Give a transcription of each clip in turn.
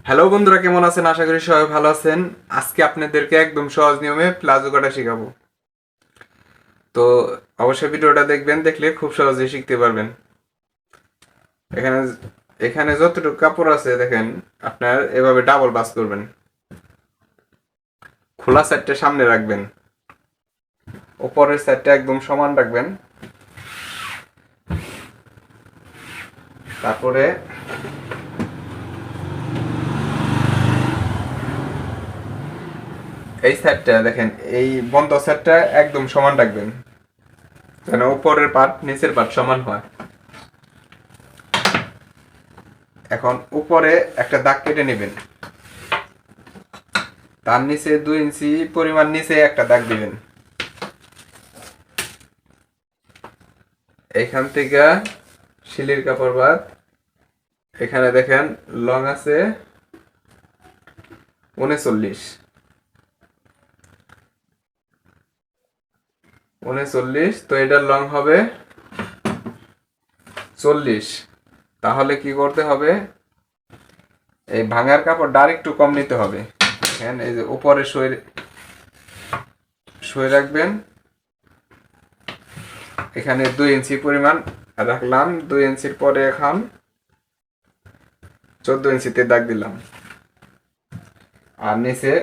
Hello বন্ধুরা, কেমন আছেন? আশা করি সবাই ভালো আছেন। আজকে আপনাদেরকে একদম সহজ নিয়মে প্লাজো কাটা শেখাবো। তো অবশ্যই ভিডিওটা দেখবেন, দেখলে খুব সহজেই শিখতে পারবেন। এখানে এখানে যতটুকু কাপড় আছে দেখেন, আপনার এভাবে ডাবল ভাঁজ করবেন। খোলা সাইডটা সামনে রাখবেন, উপরের সাইডটা একদম সমান রাখবেন। তারপরে এই সাইডটা দেখেন, এই বন্ধ সাইডটা একদম সমান রাখবেন, যেন উপরের পার্ট নিচের পার্ট সমান হয়। এখন উপরে একটা দাগ কেটে নেবেন, তার নিচে 2 ইঞ্চি পরিমাণ নিচে একটা দাগ দিবেন। এখান থেকে শিলির কাপড় বাদ এখানে দেখেন লং আছে 39, তো এটার লং হবে 40। তাহলে কি করতে হবে, এই ভাঙার কাপড়টা আর একটু কম নিতে হবে। দেখেন এই যে উপরে শুয়ে রাখবেন, এখানে 2 ইঞ্চি পরিমাণ রাখলাম। 2 ইঞ্চির পরে এখন 14 ইঞ্চিতে দাগ দিলাম। আর নিচে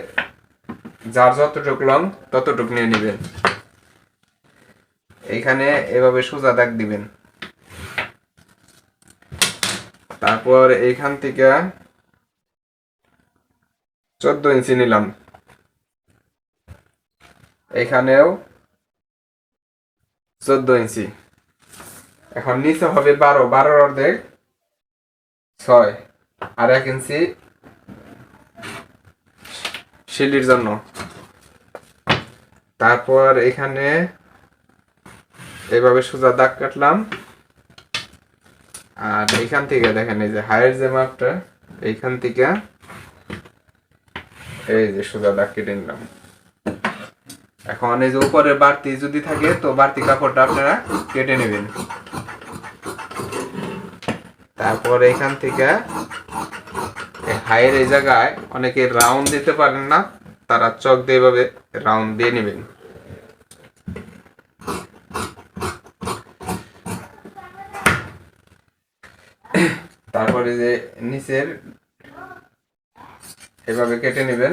যার যতটুক লং ততটুক নিয়ে নেবেন। এইখানে এভাবে সোজা দাগ দিবেন। তারপর এইখান থেকে 14 ইঞ্চি নিলাম, এখানেও 14 ইঞ্চি। এখন নিচে হবে 12, 12-র অর্ধেক 6, আর 1 ইঞ্চি শিলির জন্য। তারপর এখানে এইভাবে সোজা দাগ কাটলাম। আর এইখান থেকে দেখেন এই যে হাইয়ের যে মাপটা, এইখান থেকে এই যে সোজা দাগ কেটে নিলাম। এখন এই যে উপরে বাড়তি যদি থাকে তো বাড়তি কাপড়টা আপনারা কেটে নেবেন। তারপর এইখান থেকে হাইয়ের এই জায়গায় অনেকে রাউন্ড দিতে পারেন না, তারা চক দিয়ে এভাবে রাউন্ড দিয়ে নেবেন। তারপরে যে নিচের এভাবে কেটে নেবেন।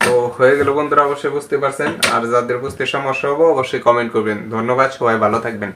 তো হয়ে গেল বন্ধুরা, অবশ্যই বুঝতে পারছেন। আর যাদের বুঝতে সমস্যা হবে অবশ্যই কমেন্ট করবেন। ধন্যবাদ, সবাই ভালো থাকবেন।